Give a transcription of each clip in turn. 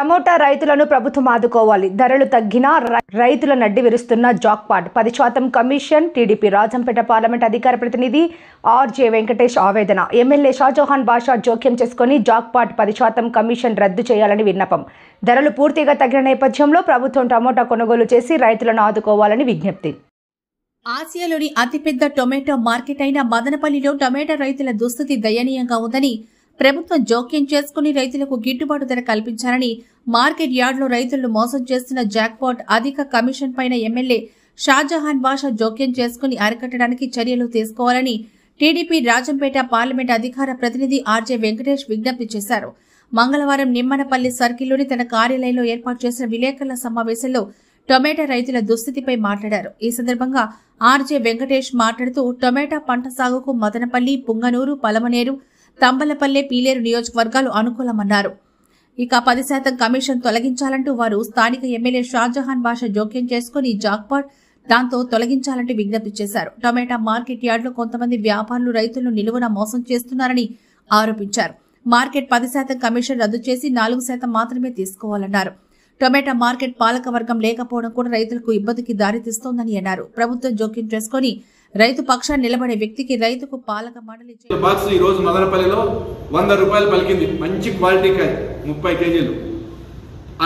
Tomato రైతులను ప్రభుత్వం ఆదుకోవాలి. ధరలు తగ్గినా రైతుల నడ్డి విరుస్తున్న jackpot 10% commission. TDP Rajampet parliament అధికార ప్రతినిధి ఆర్జే వెంకటేష్ ఆవేదన. ఎమ్మెల్యే షాజహాన్ బాషా జోక్యం చేసుకుని జాక్పాట్ 10% కమిషన్ రద్దు చేయాలని విన్నపం. ధరలు పూర్తిగా తగ్గిన నేపథ్యంలో ప్రభుత్వం టమోటా కొనుగోలు చేసి రైతులను ఆదుకోవాలని విజ్ఞప్తి. ఆసియాలోని అతిపెద్ద టొమాటో మార్కెట్ అయిన మదనపల్లిలో టొమాటో రైతుల దుస్థితి దయనీయంగా ఉందని, ప్రభుత్వం జోక్యం చేసుకుని రైతులకు గిట్టుబాటు ధర కల్పించాలని, మార్కెట్ యార్డులో రైతులను మోసం చేస్తున్న జాక్పాట్ అధిక కమిషన్ పైన ఎమ్మెల్యే షాజహాన్ బాషా జోక్యం చేసుకుని అరికట్టడానికి చర్యలు తీసుకోవాలని టీడీపీ రాజంపేట పార్లమెంట్ అధికార ప్రతినిధి ఆర్జే వెంకటేష్ విజ్ఞప్తి చేశారు. మంగళవారం నిమ్మనపల్లి సర్కిల్లోని తన కార్యాలయంలో ఏర్పాటు చేసిన విలేకరుల సమావేశంలో టొమాటో రైతుల దుస్థితిపై మాట్లాడారు. ఈ సందర్భంగా ఆర్జే వెంకటేష్ మాట్లాడుతూ, టొమాటో పంట సాగుకు మదనపల్లి, పుంగనూరు, పలమనేరు, తంబలపల్లె, పీలేరు నియోజకవర్గాలు అనుకూలమన్నారు. ఇక 10% కమిషన్ తొలగించాలంటూ వారు స్థానిక ఎమ్మెల్యే షాజహాన్ బాషా జోక్యం చేసుకుని జాక్పాట్ దాంతో తొలగించాలంటూ విజ్ఞప్తి చేశారు. టొమాటో మార్కెట్ యార్డులో కొంతమంది వ్యాపారులు రైతులను నిలువున మోసం చేస్తున్నారని ఆరోపించారు. మార్కెట్ 10% కమిషన్ రద్దు చేసి 4% మాత్రమే తీసుకోవాలన్నారు. టొమాటో మార్కెట్ పాలక వర్గం లేకపోవడం కూడా రైతులకు ఇబ్బందికి దారితీస్తోందని అన్నారు. ప్రభుత్వం జోక్యం చేసుకుని రైతు పక్షాన్ని నిలబడే వ్యక్తికి రైతుకు పాలక మండలి బాక్స్ ఈ రోజు మదనపల్లిలో 100 రూపాయలు పలికింది. మంచి క్వాలిటీ కాయ 30 కేజీలు.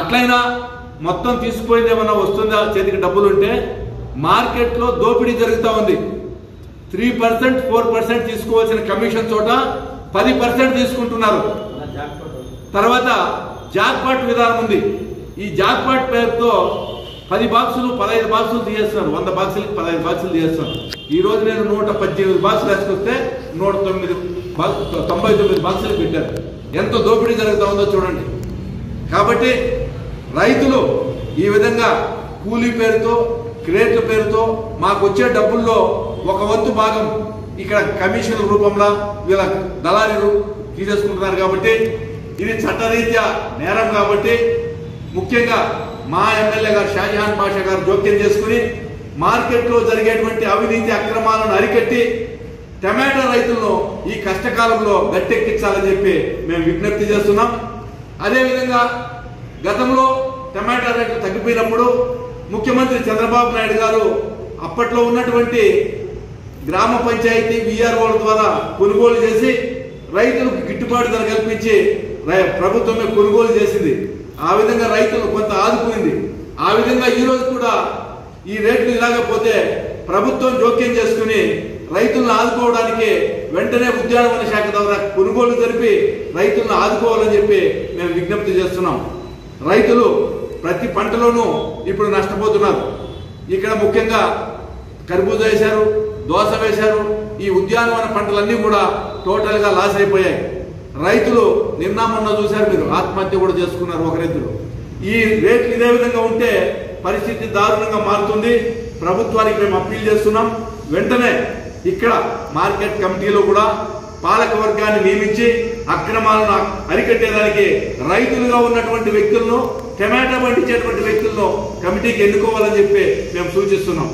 అట్లయినా మొత్తం తీసుకుపోయింది ఏమన్నా వస్తుందా, చేతికి డబ్బులు ఉంటే మార్కెట్లో దోపిడీ జరుగుతూ ఉంది. 3%, 4% తీసుకోవాల్సిన కమిషన్ చోట 10% తీసుకుంటున్నారు. తర్వాత జాక్పాట్ విధానం ఉంది. ఈ జాక్పాట్ పేరుతో 10 బాక్సులు 15 బాక్సులు తీసేస్తున్నారు. 100 బాక్సులకి 15 బాక్సులు తీసేస్తున్నారు. ఈ రోజు నేను 118 బాక్సులు వేసుకొస్తే 199 బాక్సులు పెట్టారు. ఎంత దోపిడీ జరుగుతూ ఉందో చూడండి. కాబట్టి రైతులు ఈ విధంగా కూలీ పేరుతో, క్రేట్ల పేరుతో మాకు వచ్చే డబ్బుల్లో ఒక వంతు భాగం ఇక్కడ కమిషన్ రూపంలో వీళ్ళ దళారీలు తీసేసుకుంటున్నారు. కాబట్టి ఇది చట్టరీత్యా నేరం. కాబట్టి ముఖ్యంగా మా ఎమ్మెల్యే గారు షాజహాన్ బాషా గారు జోక్యం చేసుకుని మార్కెట్లో జరిగేటువంటి అవినీతి అక్రమాలను అరికట్టి టమాటో రైతులను ఈ కష్టకాలంలో గట్టెక్కించాలని చెప్పి మేము విజ్ఞప్తి చేస్తున్నాం. అదేవిధంగా గతంలో టమాటో రేట్లు తగ్గిపోయినప్పుడు ముఖ్యమంత్రి చంద్రబాబు నాయుడు గారు అప్పట్లో ఉన్నటువంటి గ్రామ పంచాయతీ విఆర్ఓల ద్వారా కొనుగోలు చేసి రైతులకు గిట్టుబాటు ధర కల్పించి ప్రభుత్వమే కొనుగోలు చేసింది. ఆ విధంగా రైతులు కొంత ఆదుకుంది. ఆ విధంగా ఈ రోజు కూడా ఈ రేట్లు ఇలాగపోతే ప్రభుత్వం జోక్యం చేసుకుని రైతులను ఆదుకోవడానికి వెంటనే ఉద్యానవన శాఖ ద్వారా కొనుగోలు జరిపి రైతులను ఆదుకోవాలని చెప్పి మేము విజ్ఞప్తి చేస్తున్నాం. రైతులు ప్రతి పంటలోనూ ఇప్పుడు నష్టపోతున్నారు. ఇక్కడ ముఖ్యంగా కర్బూజా వేశారు, దోస వేశారు. ఈ ఉద్యానవన పంటలన్నీ కూడా టోటల్ గా లాస్ అయిపోయాయి. రైతులు నిన్న మొన్న చూశారు, మీరు ఆత్మహత్య కూడా చేసుకున్నారు ఒకరిద్దరు. ఈ రేట్లు ఇదే విధంగా ఉంటే పరిస్థితి దారుణంగా మారుతుంది. ప్రభుత్వానికి మేము అప్పీల్ చేస్తున్నాం. వెంటనే ఇక్కడ మార్కెట్ కమిటీలో కూడా పాలక వర్గాన్ని నియమించి అక్రమాలను అరికట్టేదానికి రైతులుగా ఉన్నటువంటి వ్యక్తులను, టమాటా పండించేటువంటి వ్యక్తులను కమిటీకి ఎన్నుకోవాలని చెప్పి మేము సూచిస్తున్నాం.